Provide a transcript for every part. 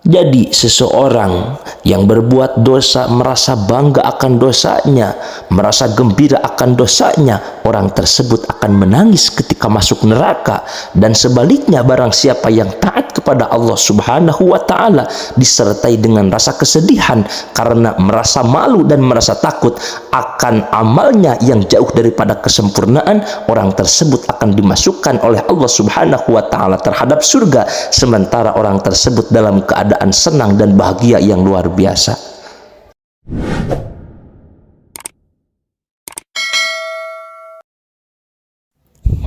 Jadi seseorang yang berbuat dosa merasa bangga akan dosanya, merasa gembira akan dosanya, orang tersebut akan menangis ketika masuk neraka. Dan sebaliknya, barang siapa yang taat kepada Allah Subhanahu wa ta'ala disertai dengan rasa kesedihan karena merasa malu dan merasa takut akan amalnya yang jauh daripada kesempurnaan, orang tersebut akan dimasukkan oleh Allah Subhanahu wa ta'ala terhadap surga, sementara orang tersebut dalam keadaan senang dan bahagia yang luar biasa.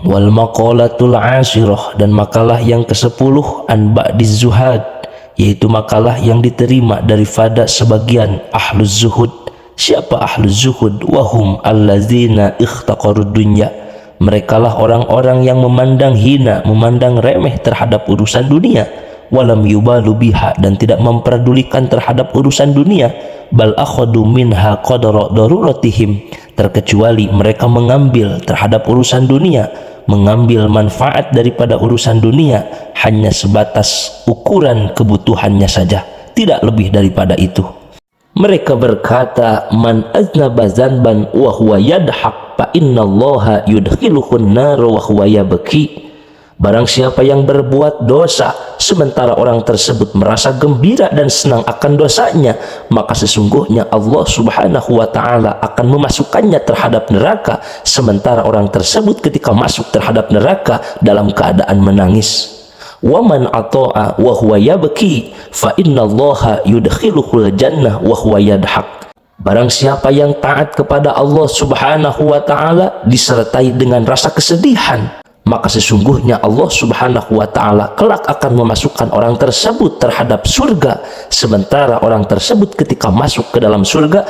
Wal maqalatul ashirah, dan makalah yang ke-10 an ba'diz zuhad, yaitu makalah yang diterima daripada sebagian ahluz zuhud. Siapa ahluz zuhud? Wahum allazina ikhtaqarud dunya, merekalah orang-orang yang memandang hina, memandang remeh terhadap urusan dunia. Walam yubalu biha, dan tidak memperdulikan terhadap urusan dunia. Bal akhadu minha qadra daruratihim, terkecuali mereka mengambil terhadap urusan dunia, mengambil manfaat daripada urusan dunia hanya sebatas ukuran kebutuhannya saja, tidak lebih daripada itu. Mereka berkata, man aznaba zanban wa huwa yadhaq fa innallaha yudkhiluhun nar wa huwa yabki. Barang siapa yang berbuat dosa sementara orang tersebut merasa gembira dan senang akan dosanya, maka sesungguhnya Allah Subhanahu wa ta'ala akan memasukkannya terhadap neraka, sementara orang tersebut ketika masuk terhadap neraka dalam keadaan menangis. Waman ata'a wa huwa yabki fa innallaha yudkhiluhul jannah wa huwa yadhaq. Barang siapa yang taat kepada Allah Subhanahu wa ta'ala disertai dengan rasa kesedihan, maka sesungguhnya Allah Subhanahu wa ta'ala kelak akan memasukkan orang tersebut terhadap surga, sementara orang tersebut ketika masuk ke dalam surga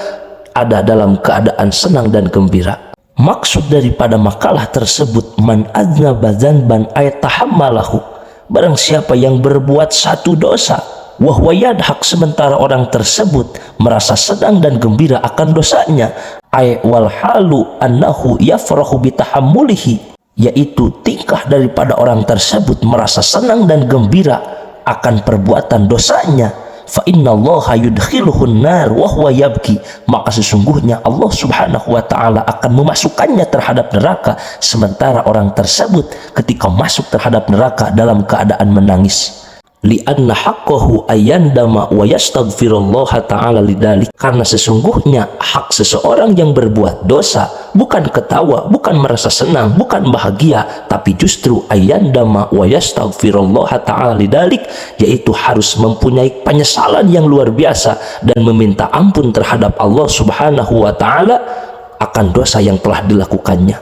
ada dalam keadaan senang dan gembira. Maksud daripada makalah tersebut, man aznaba zanban ayatahammalahu, barang siapa yang berbuat satu dosa wahwa yadhaq, sementara orang tersebut merasa senang dan gembira akan dosanya, ay wal halu annahu yafrahu bitahammulihi, yaitu tingkah daripada orang tersebut merasa senang dan gembira akan perbuatan dosanya. Fa innallaha yudkhiluhun nar wa huwa yabki, maka sesungguhnya Allah Subhanahu wa ta'ala akan memasukkannya terhadap neraka, sementara orang tersebut ketika masuk terhadap neraka dalam keadaan menangis. Li'anna haqqahu ayyandama wa yastaghfirullaha ta'ala lidalik, karena sesungguhnya hak seseorang yang berbuat dosa bukan ketawa, bukan merasa senang, bukan bahagia, tapi justru ayyandama wa yastaghfirullaha ta'ala lidalik, yaitu harus mempunyai penyesalan yang luar biasa dan meminta ampun terhadap Allah Subhanahu wa ta'ala akan dosa yang telah dilakukannya.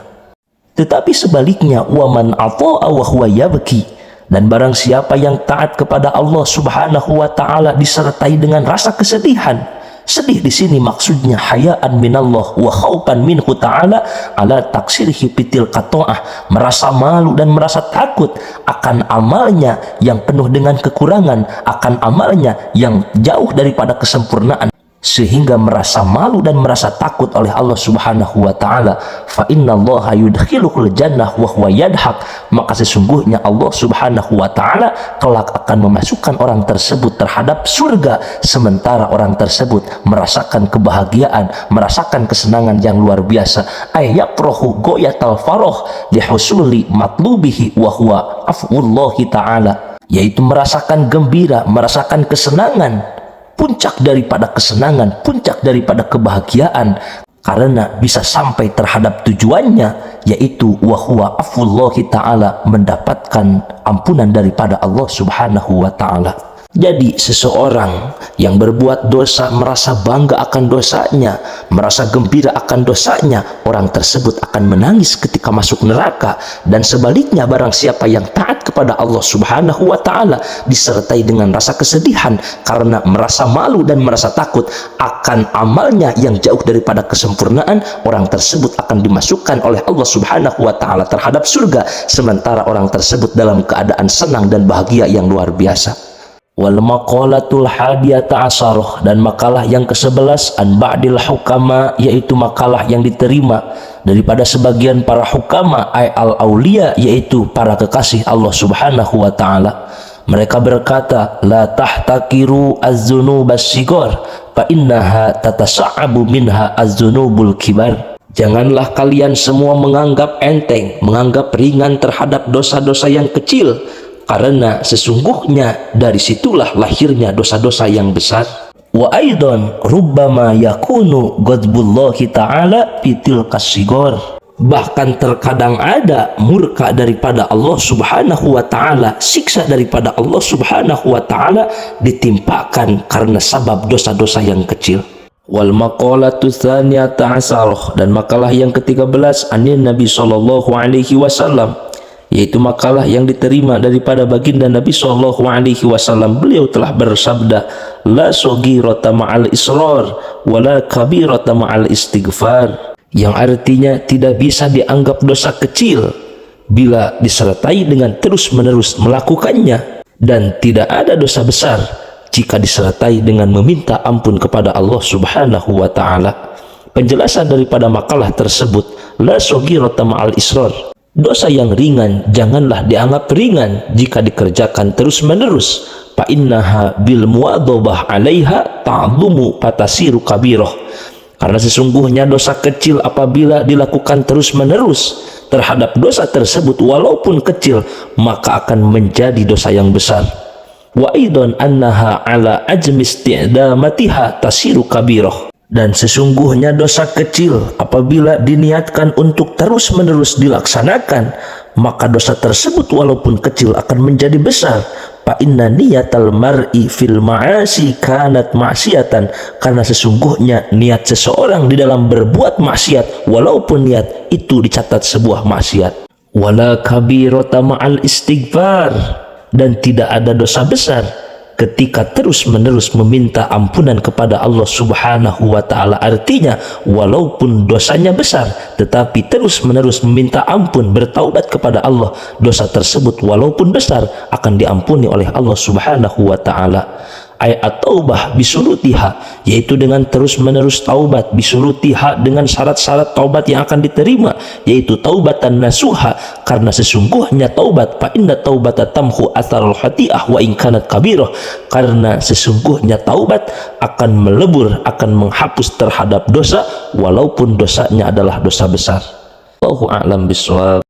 Tetapi sebaliknya, waman ata'a wa huwa yabki, dan barang siapa yang taat kepada Allah Subhanahu wa ta'ala disertai dengan rasa kesedihan. Sedih di sini maksudnya hayaan minallah wa khaufan minhu ta'ala ala taksirhi fitil qata'ah, merasa malu dan merasa takut akan amalnya yang penuh dengan kekurangan, akan amalnya yang jauh daripada kesempurnaan, sehingga merasa malu dan merasa takut oleh Allah Subhanahu wa ta'ala. Fa innallaha yudkhiluhul jannah wa huwa yadhaq, maka sesungguhnya Allah Subhanahu wa ta'ala kelak akan memasukkan orang tersebut terhadap surga, sementara orang tersebut merasakan kebahagiaan, merasakan kesenangan yang luar biasa. Ay yaqrahu goyatal faroh lihusuli matlubihi wa huwa afwullahi ta'ala, yaitu merasakan gembira, merasakan kesenangan, puncak daripada kesenangan, puncak daripada kebahagiaan, karena bisa sampai terhadap tujuannya, yaitu wahwa afullahi ta'ala, mendapatkan ampunan daripada Allah Subhanahu wa ta'ala. Jadi seseorang yang berbuat dosa merasa bangga akan dosanya, merasa gembira akan dosanya, orang tersebut akan menangis ketika masuk neraka. Dan sebaliknya, barang siapa yang taat kepada Allah Subhanahu wa ta'ala disertai dengan rasa kesedihan karena merasa malu dan merasa takut akan amalnya yang jauh daripada kesempurnaan, orang tersebut akan dimasukkan oleh Allah Subhanahu wa ta'ala terhadap surga, sementara orang tersebut dalam keadaan senang dan bahagia yang luar biasa. Wal maqalatul hadiyata asharah, dan makalah yang ke-11 an ba'dil hukama, yaitu makalah yang diterima daripada sebagian para hukama ay al aulia, yaitu para kekasih Allah Subhanahu wa ta'ala. Mereka berkata, la tahtakiru az-dzunubas shighar fa innaha tatasa'abu minha az-dzunubul kibar. Janganlah kalian semua menganggap enteng, menganggap ringan terhadap dosa-dosa yang kecil, karena sesungguhnya dari situlah lahirnya dosa-dosa yang besar. Wa aidan rubbama yakunu ghadbullahi ta'ala fi tilkas shighar. Bahkan terkadang ada murka daripada Allah subhanahu wa ta'ala, siksa daripada Allah subhanahu wa ta'ala ditimpakan karena sebab dosa-dosa yang kecil. Wal maqalatu tsaniyata asharah, dan makalah yang ke-13 anin Nabi sallallahu alaihi wasallam, yaitu makalah yang diterima daripada baginda Nabi sallallahu alaihi wasallam. Beliau telah bersabda, la saghirata ma'al israr wala kabirata ma'al istighfar, yang artinya tidak bisa dianggap dosa kecil bila disertai dengan terus-menerus melakukannya, dan tidak ada dosa besar jika disertai dengan meminta ampun kepada Allah subhanahu wa ta'ala. Penjelasan daripada makalah tersebut, la saghirata ma'al israr, dosa yang ringan janganlah dianggap ringan jika dikerjakan terus-menerus. Fa innaha bil muwadhabah 'alaiha ta'dhumu fatasiru kabirah, karena sesungguhnya dosa kecil apabila dilakukan terus-menerus terhadap dosa tersebut walaupun kecil, maka akan menjadi dosa yang besar. Wa aidan annaha ala ajmi isti'damatiha tasiru kabirah, dan sesungguhnya dosa kecil apabila diniatkan untuk terus-menerus dilaksanakan, maka dosa tersebut walaupun kecil akan menjadi besar. Fa inna niyatal mar'i fil ma'asi kanat ma'siyatan, karena sesungguhnya niat seseorang di dalam berbuat maksiat walaupun niat itu dicatat sebuah maksiat. Wala kabirata ma'al istighfar, dan tidak ada dosa besar ketika terus-menerus meminta ampunan kepada Allah subhanahu wa ta'ala. Artinya walaupun dosanya besar tetapi terus-menerus meminta ampun, bertaubat kepada Allah, dosa tersebut walaupun besar akan diampuni oleh Allah subhanahu wa ta'ala. Ayat taubah bisurutiha, yaitu dengan terus-menerus taubat, bisurutiha dengan syarat-syarat taubat yang akan diterima, yaitu taubatan nasuha, karena sesungguhnya taubat, fa inna taubata tamhu atharul khati'ah wa in kanat kabirah, karena sesungguhnya taubat akan melebur, akan menghapus terhadap dosa walaupun dosanya adalah dosa besar. Allahu a'lam bishawab.